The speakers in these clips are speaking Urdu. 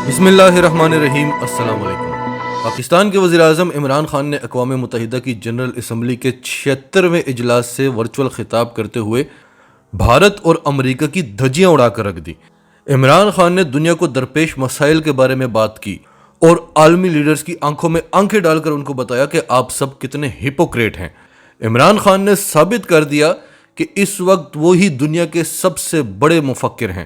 بسم اللہ الرحمن الرحیم۔ السلام علیکم۔ پاکستان کے وزیر اعظم عمران خان نے اقوام متحدہ کی جنرل اسمبلی کے 76ویں اجلاس سے ورچوئل خطاب کرتے ہوئے بھارت اور امریکہ کی دھجیاں اڑا کر رکھ دی۔ عمران خان نے دنیا کو درپیش مسائل کے بارے میں بات کی اور عالمی لیڈرز کی آنکھوں میں آنکھیں ڈال کر ان کو بتایا کہ آپ سب کتنے ہپوکریٹ ہیں۔ عمران خان نے ثابت کر دیا کہ اس وقت وہی دنیا کے سب سے بڑے مفکر ہیں۔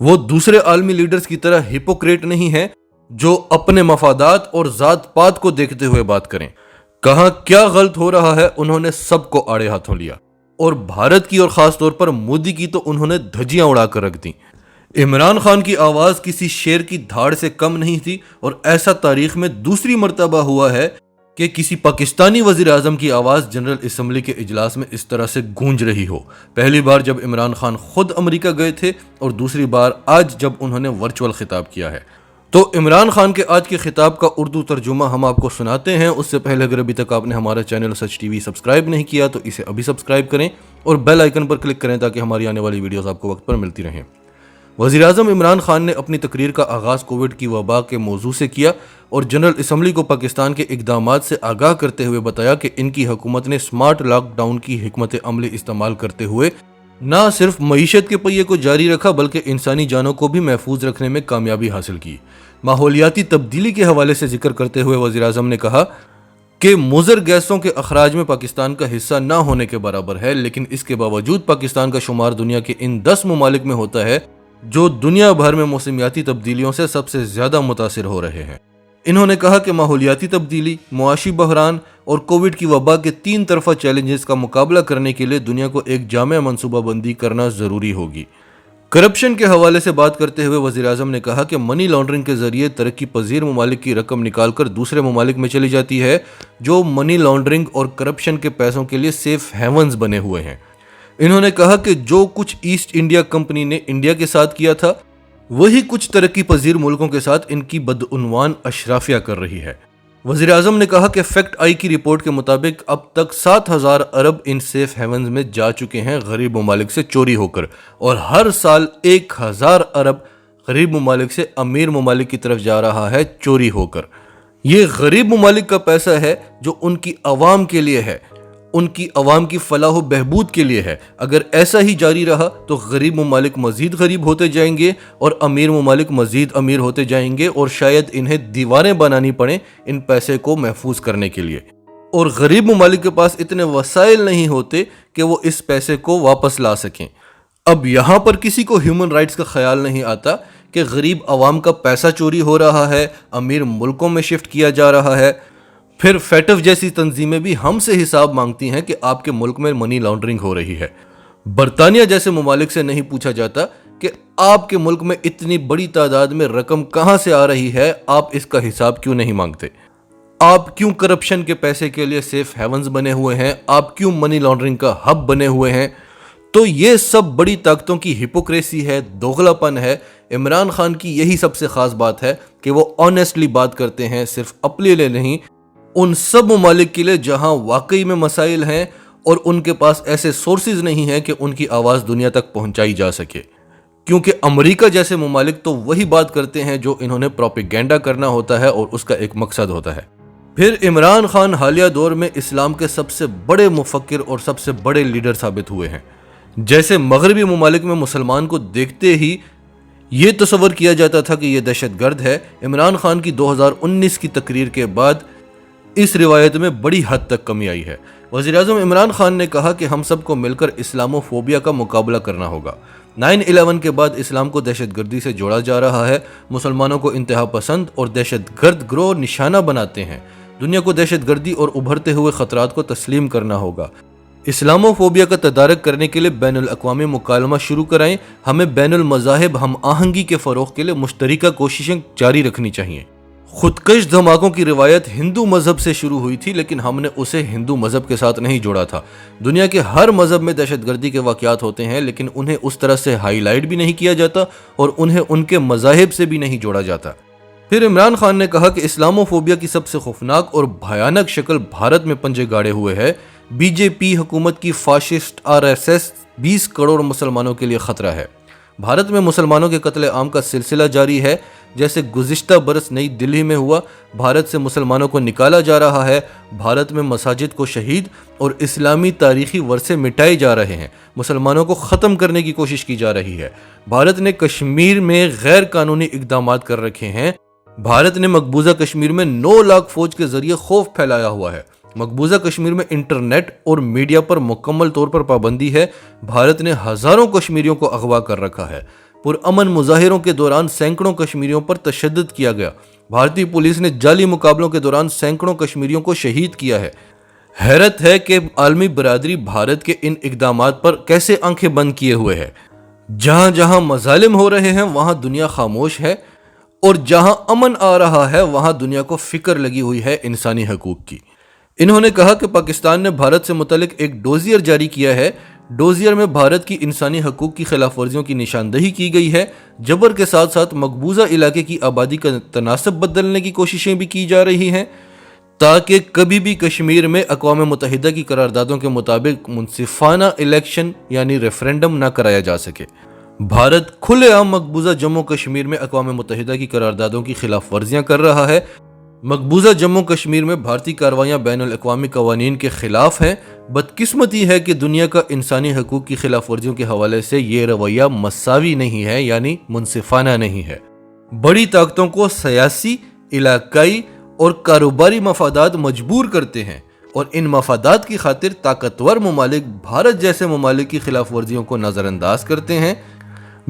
وہ دوسرے عالمی لیڈرز کی طرح ہپوکریٹ نہیں ہیں جو اپنے مفادات اور ذات پات کو دیکھتے ہوئے بات کریں۔ کہاں کیا غلط ہو رہا ہے انہوں نے سب کو آڑے ہاتھوں لیا، اور بھارت کی اور خاص طور پر مودی کی تو انہوں نے دھجیاں اڑا کر رکھ دیں۔ عمران خان کی آواز کسی شیر کی دھاڑ سے کم نہیں تھی، اور ایسا تاریخ میں دوسری مرتبہ ہوا ہے کہ کسی پاکستانی وزیر اعظم کی آواز جنرل اسمبلی کے اجلاس میں اس طرح سے گونج رہی ہو۔ پہلی بار جب عمران خان خود امریکہ گئے تھے، اور دوسری بار آج جب انہوں نے ورچوئل خطاب کیا ہے۔ تو عمران خان کے آج کے خطاب کا اردو ترجمہ ہم آپ کو سناتے ہیں۔ اس سے پہلے اگر ابھی تک آپ نے ہمارا چینل سچ ٹی وی سبسکرائب نہیں کیا تو اسے ابھی سبسکرائب کریں اور بیل آئیکن پر کلک کریں تاکہ ہماری آنے والی ویڈیوز آپ کو وقت پر ملتی رہیں۔ وزیر اعظم عمران خان نے اپنی تقریر کا آغاز کووڈ کی وبا کے موضوع سے کیا اور جنرل اسمبلی کو پاکستان کے اقدامات سے آگاہ کرتے ہوئے بتایا کہ ان کی حکومت نے سمارٹ لاک ڈاؤن کی حکمت عملی استعمال کرتے ہوئے نہ صرف معیشت کے پہیے کو جاری رکھا بلکہ انسانی جانوں کو بھی محفوظ رکھنے میں کامیابی حاصل کی۔ ماحولیاتی تبدیلی کے حوالے سے ذکر کرتے ہوئے وزیر اعظم نے کہا کہ مضر گیسوں کے اخراج میں پاکستان کا حصہ نہ ہونے کے برابر ہے، لیکن اس کے باوجود پاکستان کا شمار دنیا کے ان 10 ممالک میں ہوتا ہے جو دنیا بھر میں موسمیاتی تبدیلیوں سے سب سے زیادہ متاثر ہو رہے ہیں۔ انہوں نے کہا کہ ماحولیاتی تبدیلی، معاشی بحران اور کووڈ کی وبا کے تین طرفہ چیلنجز کا مقابلہ کرنے کے لیے دنیا کو ایک جامع منصوبہ بندی کرنا ضروری ہوگی۔ کرپشن کے حوالے سے بات کرتے ہوئے وزیر اعظم نے کہا کہ منی لانڈرنگ کے ذریعے ترقی پذیر ممالک کی رقم نکال کر دوسرے ممالک میں چلی جاتی ہے جو منی لانڈرنگ اور کرپشن کے پیسوں کے لیے سیف ہیونز بنے ہوئے ہیں۔ انہوں نے کہا کہ جو کچھ ایسٹ انڈیا کمپنی نے انڈیا کے ساتھ کیا تھا وہی کچھ ترقی پذیر ملکوں کے ساتھ ان کی بدعنوان اشرافیہ کر رہی ہے۔ وزیر اعظم نے کہا کہ فیکٹ آئی کی رپورٹ کے مطابق اب تک 7,000 ارب ان سیف ہیونز میں جا چکے ہیں غریب ممالک سے چوری ہو کر، اور ہر سال 1,000 ارب غریب ممالک سے امیر ممالک کی طرف جا رہا ہے چوری ہو کر۔ یہ غریب ممالک کا پیسہ ہے جو ان کی عوام کے لیے ہے، ان کی عوام کی فلاح و بہبود کے لیے ہے۔ اگر ایسا ہی جاری رہا تو غریب ممالک مزید غریب ہوتے جائیں گے اور امیر ممالک مزید امیر ہوتے جائیں گے، اور شاید انہیں دیواریں بنانی پڑیں ان پیسے کو محفوظ کرنے کے لیے، اور غریب ممالک کے پاس اتنے وسائل نہیں ہوتے کہ وہ اس پیسے کو واپس لا سکیں۔ اب یہاں پر کسی کو ہیومن رائٹس کا خیال نہیں آتا کہ غریب عوام کا پیسہ چوری ہو رہا ہے، امیر ملکوں میں شفٹ کیا جا رہا ہے۔ پھر فیٹف جیسی تنظیمیں بھی ہم سے حساب مانگتی ہیں کہ آپ کے ملک میں منی لانڈرنگ ہو رہی ہے۔ برطانیہ جیسے ممالک سے نہیں پوچھا جاتا کہ آپ کے ملک میں اتنی بڑی تعداد میں رقم کہاں سے آ رہی ہے، آپ اس کا حساب کیوں نہیں مانگتے؟ آپ کیوں کرپشن کے پیسے کے لیے سیف ہیونز بنے ہوئے ہیں؟ آپ کیوں منی لانڈرنگ کا ہب بنے ہوئے ہیں؟ تو یہ سب بڑی طاقتوں کی ہپوکریسی ہے، دوغلا پن ہے۔ عمران خان کی یہی سب سے خاص بات ہے کہ وہ آنیسٹلی بات کرتے ہیں، صرف اپنے لیے نہیں، ان سب ممالک کے لیے جہاں واقعی میں مسائل ہیں اور ان کے پاس ایسے سورسز نہیں ہیں کہ ان کی آواز دنیا تک پہنچائی جا سکے، کیونکہ امریکہ جیسے ممالک تو وہی بات کرتے ہیں جو انہوں نے پروپیگینڈا کرنا ہوتا ہے اور اس کا ایک مقصد ہوتا ہے۔ پھر عمران خان حالیہ دور میں اسلام کے سب سے بڑے مفکر اور سب سے بڑے لیڈر ثابت ہوئے ہیں۔ جیسے مغربی ممالک میں مسلمان کو دیکھتے ہی یہ تصور کیا جاتا تھا کہ یہ دہشت گرد ہے، عمران خان کی 2019 کی تقریر کے بعد اس روایت میں بڑی حد تک کمی آئی ہے۔ وزیر اعظم عمران خان نے کہا کہ ہم سب کو مل کر اسلامو فوبیا کا مقابلہ کرنا ہوگا۔ 9/11 کے بعد اسلام کو دہشت گردی سے جوڑا جا رہا ہے، مسلمانوں کو انتہا پسند اور دہشت گرد گروہ نشانہ بناتے ہیں۔ دنیا کو دہشت گردی اور ابھرتے ہوئے خطرات کو تسلیم کرنا ہوگا۔ اسلامو فوبیا کا تدارک کرنے کے لیے بین الاقوامی مکالمہ شروع کرائیں۔ ہمیں بین المذاہب ہم آہنگی کے فروغ کے لیے مشترکہ کوششیں جاری رکھنی چاہیے۔ خودکش دھماکوں کی روایت ہندو مذہب سے شروع ہوئی تھی، لیکن ہم نے اسے ہندو مذہب کے ساتھ نہیں جوڑا تھا۔ دنیا کے ہر مذہب میں دہشت گردی کے واقعات ہوتے ہیں، لیکن انہیں اس طرح سے ہائی لائٹ بھی نہیں کیا جاتا اور انہیں ان کے مذاہب سے بھی نہیں جوڑا جاتا۔ پھر عمران خان نے کہا کہ اسلامو فوبیا کی سب سے خوفناک اور بھیانک شکل بھارت میں پنجے گاڑے ہوئے ہے۔ بی جے پی حکومت کی فاشسٹ RSS 20 کروڑ مسلمانوں کے لیے خطرہ ہے۔ بھارت میں مسلمانوں کے قتل عام کا سلسلہ جاری ہے۔ جیسے گزشتہ برس نئی دلی میں ہوا، بھارت سے مسلمانوں کو نکالا جا رہا ہے، بھارت میں مساجد کو شہید اور اسلامی تاریخی ورثے مٹائے جا رہے ہیں، مسلمانوں کو ختم کرنے کی کوشش کی جا رہی ہے، بھارت نے کشمیر میں غیر قانونی اقدامات کر رکھے ہیں، بھارت نے مقبوضہ کشمیر میں 9 لاکھ فوج کے ذریعے خوف پھیلایا ہوا ہے، مقبوضہ کشمیر میں انٹرنیٹ اور میڈیا پر مکمل طور پر پابندی ہے، بھارت نے ہزاروں کشمیریوں کو اغوا کر رکھا ہے، پرامن مظاہروں کے دوران سینکڑوں کشمیریوں پر تشدد کیا گیا، بھارتی پولیس نے جعلی مقابلوں کے دوران سینکڑوں کشمیریوں کو شہید کیا ہے۔ حیرت ہے کہ عالمی برادری بھارت کے ان اقدامات پر کیسے آنکھیں بند کیے ہوئے ہے۔ جہاں جہاں مظالم ہو رہے ہیں وہاں دنیا خاموش ہے، اور جہاں امن آ رہا ہے وہاں دنیا کو فکر لگی ہوئی ہے انسانی حقوق کی۔ انہوں نے کہا کہ پاکستان نے بھارت سے متعلق ایک ڈوزیئر جاری کیا ہے، ڈوزیئر میں بھارت کی انسانی حقوق کی خلاف ورزیوں کی نشاندہی کی گئی ہے، جبر کے ساتھ ساتھ مقبوضہ علاقے کی آبادی کا تناسب بدلنے کی کوششیں بھی کی جا رہی ہیں تاکہ کبھی بھی کشمیر میں اقوام متحدہ کی قراردادوں کے مطابق منصفانہ الیکشن یعنی ریفرینڈم نہ کرایا جا سکے۔ بھارت کھلے عام مقبوضہ جموں کشمیر میں اقوام متحدہ کی قراردادوں کی خلاف ورزیاں کر رہا ہے، مقبوضہ جموں کشمیر میں بھارتی کارروائیاں بین الاقوامی قوانین کے خلاف ہیں، بدقسمتی ہے کہ دنیا کا انسانی حقوق کی خلاف ورزیوں کے حوالے سے یہ رویہ مساوی نہیں ہے یعنی منصفانہ نہیں ہے۔ بڑی طاقتوں کو سیاسی، علاقائی اور کاروباری مفادات مجبور کرتے ہیں اور ان مفادات کی خاطر طاقتور ممالک بھارت جیسے ممالک کی خلاف ورزیوں کو نظر انداز کرتے ہیں۔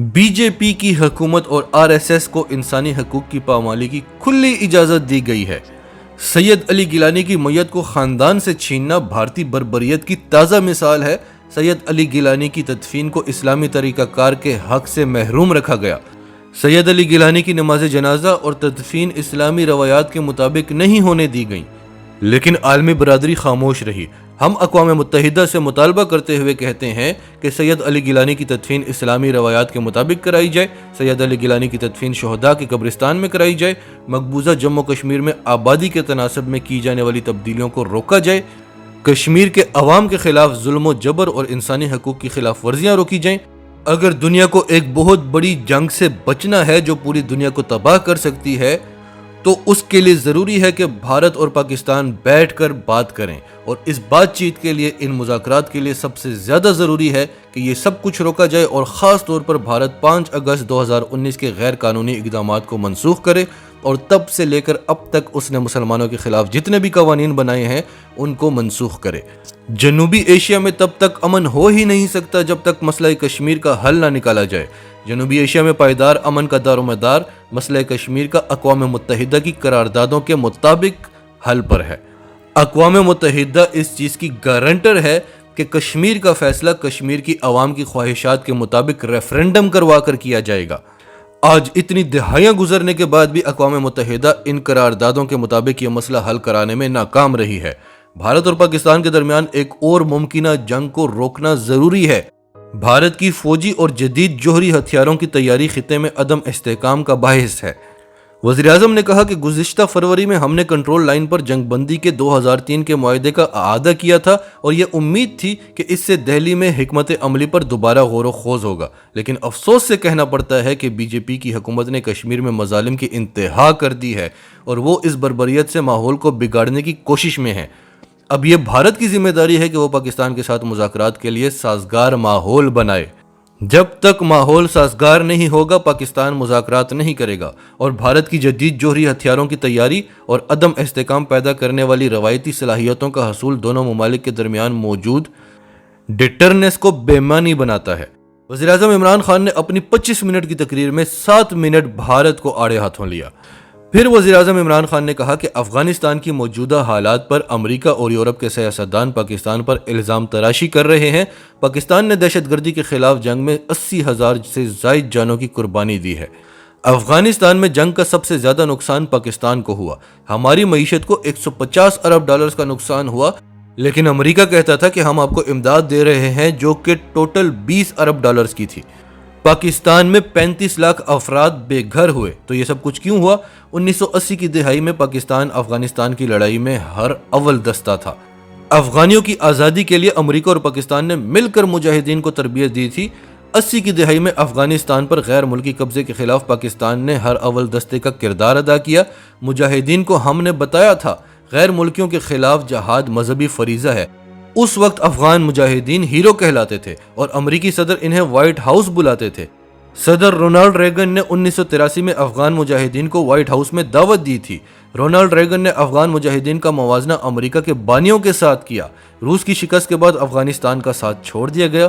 بی جے پی کی حکومت اور آر ایس ایس کو انسانی حقوق کی پامالی کی کھلی اجازت دی گئی ہے۔ سید علی گیلانی کی میت کو خاندان سے چھیننا بھارتی بربریت کی تازہ مثال ہے۔ سید علی گیلانی کی تدفین کو اسلامی طریقہ کار کے حق سے محروم رکھا گیا۔ سید علی گیلانی کی نماز جنازہ اور تدفین اسلامی روایات کے مطابق نہیں ہونے دی گئیں، لیکن عالمی برادری خاموش رہی۔ ہم اقوام متحدہ سے مطالبہ کرتے ہوئے کہتے ہیں کہ سید علی گیلانی کی تدفین اسلامی روایات کے مطابق کرائی جائے، سید علی گیلانی کی تدفین شہداء کے قبرستان میں کرائی جائے، مقبوضہ جموں کشمیر میں آبادی کے تناسب میں کی جانے والی تبدیلیوں کو روکا جائے، کشمیر کے عوام کے خلاف ظلم و جبر اور انسانی حقوق کی خلاف ورزیاں روکی جائیں۔ اگر دنیا کو ایک بہت بڑی جنگ سے بچنا ہے جو پوری دنیا کو تباہ کر سکتی ہے تو اس کے لیے ضروری ہے کہ بھارت اور پاکستان بیٹھ کر بات کریں، اور اس بات چیت کے لیے، ان مذاکرات کے لیے سب سے زیادہ ضروری ہے کہ یہ سب کچھ روکا جائے اور خاص طور پر بھارت 5 اگست 2019 کے غیر قانونی اقدامات کو منسوخ کرے، اور تب سے لے کر اب تک اس نے مسلمانوں کے خلاف جتنے بھی قوانین بنائے ہیں ان کو منسوخ کرے۔ جنوبی ایشیا میں تب تک امن ہو ہی نہیں سکتا جب تک مسئلہ کشمیر کا حل نہ نکالا جائے۔ جنوبی ایشیا میں پائیدار امن کا دار و مدار مسئلہ کشمیر کا اقوام متحدہ کی قراردادوں کے مطابق حل پر ہے۔ اقوام متحدہ اس چیز کی گارنٹر ہے کہ کشمیر کا فیصلہ کشمیر کی عوام کی خواہشات کے مطابق ریفرینڈم کروا کر کیا جائے گا۔ آج اتنی دہائیاں گزرنے کے بعد بھی اقوام متحدہ ان قراردادوں کے مطابق یہ مسئلہ حل کرانے میں ناکام رہی ہے۔ بھارت اور پاکستان کے درمیان ایک اور ممکنہ جنگ کو روکنا ضروری ہے۔ بھارت کی فوجی اور جدید جوہری ہتھیاروں کی تیاری خطے میں عدم استحکام کا باعث ہے۔ وزیراعظم نے کہا کہ گزشتہ فروری میں ہم نے کنٹرول لائن پر جنگ بندی کے 2003 کے معاہدے کا اعادہ کیا تھا اور یہ امید تھی کہ اس سے دہلی میں حکمت عملی پر دوبارہ غور و خوض ہوگا، لیکن افسوس سے کہنا پڑتا ہے کہ بی جے پی کی حکومت نے کشمیر میں مظالم کی انتہا کر دی ہے اور وہ اس بربریت سے ماحول کو بگاڑنے کی کوشش میں ہے۔ اب یہ بھارت کی ذمہ داری ہے کہ وہ پاکستان کے ساتھ مذاکرات کے لیے سازگار ماحول بنائے۔ جب تک ماحول سازگار نہیں ہوگا پاکستان مذاکرات نہیں کرے گا، اور بھارت کی جدید جوہری ہتھیاروں کی تیاری اور عدم استحکام پیدا کرنے والی روایتی صلاحیتوں کا حصول دونوں ممالک کے درمیان موجود ڈیٹرنس کو بے معنی بناتا ہے۔ وزیراعظم عمران خان نے اپنی 25 منٹ کی تقریر میں 7 منٹ بھارت کو آڑے ہاتھوں لیا۔ پھر وزیراعظم عمران خان نے کہا کہ افغانستان کی موجودہ حالات پر امریکہ اور یورپ کے سیاستدان پاکستان پر الزام تراشی کر رہے ہیں۔ پاکستان نے دہشت گردی کے خلاف جنگ میں 80,000 سے زائد جانوں کی قربانی دی ہے۔ افغانستان میں جنگ کا سب سے زیادہ نقصان پاکستان کو ہوا۔ ہماری معیشت کو $150 ارب کا نقصان ہوا، لیکن امریکہ کہتا تھا کہ ہم آپ کو امداد دے رہے ہیں، جو کہ ٹوٹل $20 ارب کی تھی۔ پاکستان میں 35 لاکھ افراد بے گھر ہوئے۔ تو یہ سب کچھ کیوں ہوا؟ 1980 کی دہائی میں پاکستان افغانستان کی لڑائی میں ہر اول دستہ تھا۔ افغانیوں کی آزادی کے لیے امریکہ اور پاکستان نے مل کر مجاہدین کو تربیت دی تھی۔ 80 کی دہائی میں افغانستان پر غیر ملکی قبضے کے خلاف پاکستان نے ہر اول دستے کا کردار ادا کیا۔ مجاہدین کو ہم نے بتایا تھا غیر ملکیوں کے خلاف جہاد مذہبی فریضہ ہے۔ اس وقت افغان مجاہدین ہیرو کہلاتے تھے اور امریکی صدر انہیں وائٹ ہاؤس بلاتے تھے۔ صدر رونالڈ ریگن نے 1983 میں افغان مجاہدین کو وائٹ ہاؤس میں دعوت دی تھی۔ رونالڈ ریگن نے افغان مجاہدین کا موازنہ امریکہ کے بانیوں کے ساتھ کیا۔ روس کی شکست کے بعد افغانستان کا ساتھ چھوڑ دیا گیا۔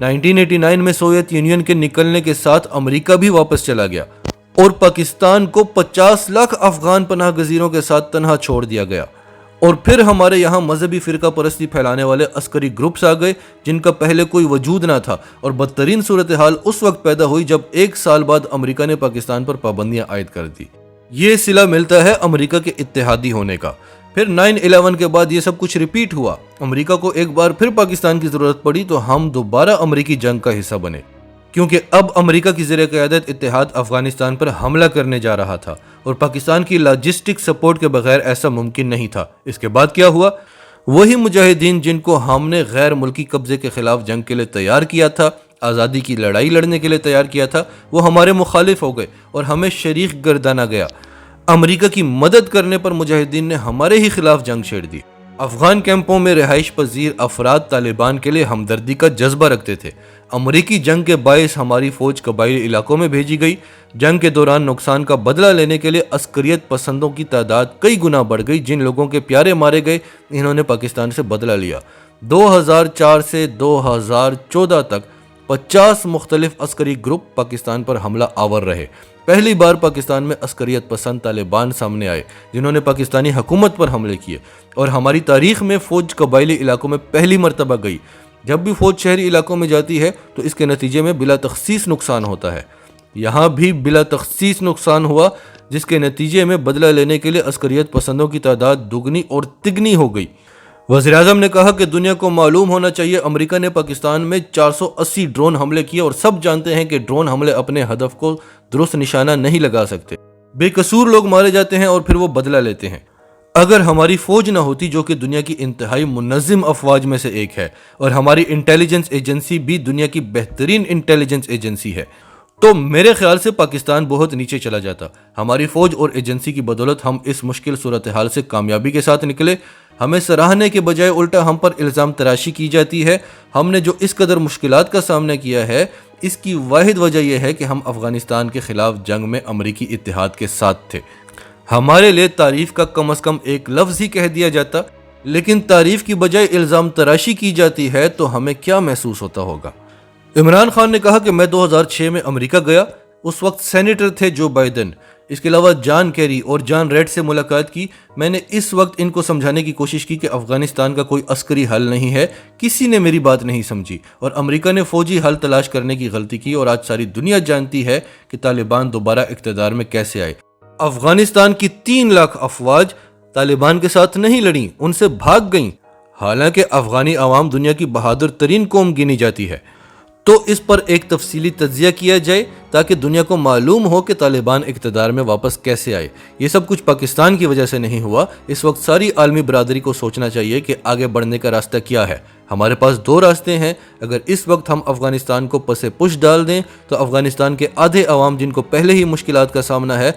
1989 میں سوویت یونین کے نکلنے کے ساتھ امریکہ بھی واپس چلا گیا اور پاکستان کو 50 لاکھ افغان پناہ گزینوں کے ساتھ تنہا چھوڑ دیا گیا۔ اور پھر ہمارے یہاں مذہبی فرقہ پرستی پھیلانے والے عسکری گروپس آ گئے جن کا پہلے کوئی وجود نہ تھا، اور بدترین صورتحال اس وقت پیدا ہوئی جب 1 سال بعد امریکہ نے پاکستان پر پابندیاں عائد کر دی۔ یہ صلہ ملتا ہے امریکہ کے اتحادی ہونے کا۔ پھر 9/11 کے بعد یہ سب کچھ ریپیٹ ہوا۔ امریکہ کو ایک بار پھر پاکستان کی ضرورت پڑی تو ہم دوبارہ امریکی جنگ کا حصہ بنے، کیونکہ اب امریکہ کی زیر قیادت اتحاد افغانستان پر حملہ کرنے جا رہا تھا اور پاکستان کی لاجسٹک سپورٹ کے بغیر ایسا ممکن نہیں تھا۔ اس کے بعد کیا ہوا؟ وہی مجاہدین جن کو ہم نے غیر ملکی قبضے کے خلاف جنگ کے لیے تیار کیا تھا، آزادی کی لڑائی لڑنے کے لیے تیار کیا تھا، وہ ہمارے مخالف ہو گئے اور ہمیں شریک گردانا گیا۔ امریکہ کی مدد کرنے پر مجاہدین نے ہمارے ہی خلاف جنگ چھیڑ دی۔ افغان کیمپوں میں رہائش پذیر افراد طالبان کے لیے ہمدردی کا جذبہ رکھتے تھے۔ امریکی جنگ کے باعث ہماری فوج قبائلی علاقوں میں بھیجی گئی۔ جنگ کے دوران نقصان کا بدلہ لینے کے لیے عسکریت پسندوں کی تعداد کئی گنا بڑھ گئی۔ جن لوگوں کے پیارے مارے گئے انہوں نے پاکستان سے بدلہ لیا۔ 2004 سے 2014 تک 50 مختلف عسکری گروپ پاکستان پر حملہ آور رہے۔ پہلی بار پاکستان میں عسکریت پسند طالبان سامنے آئے جنہوں نے پاکستانی حکومت پر حملے کیے، اور ہماری تاریخ میں فوج قبائلی علاقوں میں پہلی مرتبہ گئی۔ جب بھی فوج شہری علاقوں میں جاتی ہے تو اس کے نتیجے میں بلا تخصیص نقصان ہوتا ہے۔ یہاں بھی بلا تخصیص نقصان ہوا، جس کے نتیجے میں بدلہ لینے کے لیے عسکریت پسندوں کی تعداد دگنی اور تگنی ہو گئی۔ وزیراعظم نے کہا کہ دنیا کو معلوم ہونا چاہیے امریکہ نے پاکستان میں 480 ڈرون حملے کیے، اور سب جانتے ہیں کہ ڈرون حملے اپنے ہدف کو درست نشانہ نہیں لگا سکتے۔ بے قصور لوگ مارے جاتے ہیں اور پھر وہ بدلہ لیتے ہیں۔ اگر ہماری فوج نہ ہوتی، جو کہ دنیا کی انتہائی منظم افواج میں سے ایک ہے، اور ہماری انٹیلیجنس ایجنسی بھی دنیا کی بہترین انٹیلیجنس ایجنسی ہے، تو میرے خیال سے پاکستان بہت نیچے چلا جاتا۔ ہماری فوج اور ایجنسی کی بدولت ہم اس مشکل صورتحال سے کامیابی کے ساتھ نکلے۔ ہمیں سراہنے کے بجائے الٹا ہم پر الزام تراشی کی جاتی ہے۔ ہم نے جو اس قدر مشکلات کا سامنا کیا ہے، اس کی واحد وجہ یہ ہے کہ ہم افغانستان کے خلاف جنگ میں امریکی اتحاد کے ساتھ تھے۔ ہمارے لیے تعریف کا کم از کم ایک لفظ ہی کہہ دیا جاتا، لیکن تعریف کی بجائے الزام تراشی کی جاتی ہے تو ہمیں کیا محسوس ہوتا ہوگا؟ عمران خان نے کہا کہ میں 2006 میں امریکہ گیا، اس وقت سینیٹر تھے جو بائیڈن، اس کے علاوہ جان کیری اور جان ریڈ سے ملاقات کی۔ میں نے اس وقت ان کو سمجھانے کی کوشش کی کہ افغانستان کا کوئی عسکری حل نہیں ہے، کسی نے میری بات نہیں سمجھی، اور امریکہ نے فوجی حل تلاش کرنے کی غلطی کی، اور آج ساری دنیا جانتی ہے کہ طالبان دوبارہ اقتدار میں کیسے آئے۔ افغانستان کی 3 لاکھ افواج طالبان کے ساتھ نہیں لڑیں، ان سے بھاگ گئیں، حالانکہ افغانی عوام دنیا کی بہادر ترین قوم گنی جاتی ہے۔ تو اس پر ایک تفصیلی تجزیہ کیا جائے تاکہ دنیا کو معلوم ہو کہ طالبان اقتدار میں واپس کیسے آئے۔ یہ سب کچھ پاکستان کی وجہ سے نہیں ہوا۔ اس وقت ساری عالمی برادری کو سوچنا چاہیے کہ آگے بڑھنے کا راستہ کیا ہے۔ ہمارے پاس 2 راستے ہیں۔ اگر اس وقت ہم افغانستان کو پس پش ڈال دیں تو افغانستان کے آدھے عوام جن کو پہلے ہی مشکلات کا سامنا ہے،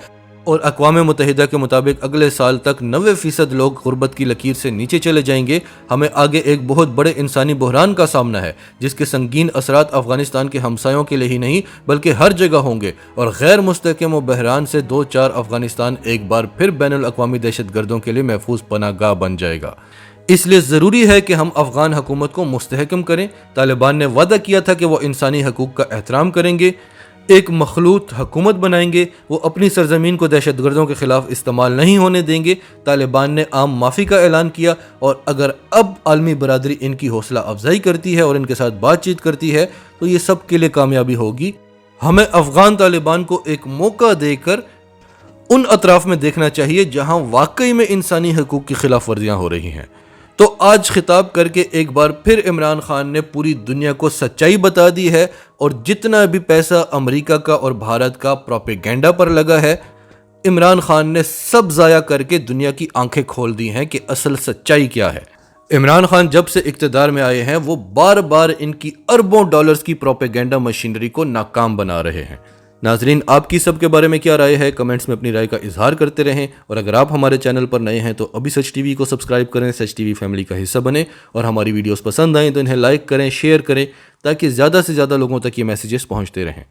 اور اقوام متحدہ کے مطابق اگلے سال تک 90% لوگ غربت کی لکیر سے نیچے چلے جائیں گے۔ ہمیں آگے ایک بہت بڑے انسانی بحران کا سامنا ہے، جس کے سنگین اثرات افغانستان کے ہمسایوں کے لیے ہی نہیں بلکہ ہر جگہ ہوں گے، اور غیر مستحکم و بحران سے 2-4 افغانستان ایک بار پھر بین الاقوامی دہشت گردوں کے لیے محفوظ پناہ گاہ بن جائے گا۔ اس لیے ضروری ہے کہ ہم افغان حکومت کو مستحکم کریں۔ طالبان نے وعدہ کیا تھا کہ وہ انسانی حقوق کا احترام کریں گے، ایک مخلوط حکومت بنائیں گے، وہ اپنی سرزمین کو دہشت گردوں کے خلاف استعمال نہیں ہونے دیں گے۔ طالبان نے عام معافی کا اعلان کیا، اور اگر اب عالمی برادری ان کی حوصلہ افزائی کرتی ہے اور ان کے ساتھ بات چیت کرتی ہے تو یہ سب کے لیے کامیابی ہوگی۔ ہمیں افغان طالبان کو ایک موقع دے کر ان اطراف میں دیکھنا چاہیے جہاں واقعی میں انسانی حقوق کی خلاف ورزیاں ہو رہی ہیں۔ تو آج خطاب کر کے ایک بار پھر عمران خان نے پوری دنیا کو سچائی بتا دی ہے، اور جتنا بھی پیسہ امریکہ کا اور بھارت کا پروپیگنڈا پر لگا ہے، عمران خان نے سب ضائع کر کے دنیا کی آنکھیں کھول دی ہیں کہ اصل سچائی کیا ہے۔ عمران خان جب سے اقتدار میں آئے ہیں وہ بار بار ان کی اربوں ڈالرز کی پروپیگنڈا مشینری کو ناکام بنا رہے ہیں۔ ناظرین، آپ کی سب کے بارے میں کیا رائے ہے؟ کمنٹس میں اپنی رائے کا اظہار کرتے رہیں، اور اگر آپ ہمارے چینل پر نئے ہیں تو ابھی سچ ٹی وی کو سبسکرائب کریں، سچ ٹی وی فیملی کا حصہ بنیں، اور ہماری ویڈیوز پسند آئیں تو انہیں لائک کریں، شیئر کریں، تاکہ زیادہ سے زیادہ لوگوں تک یہ میسیجز پہنچتے رہیں۔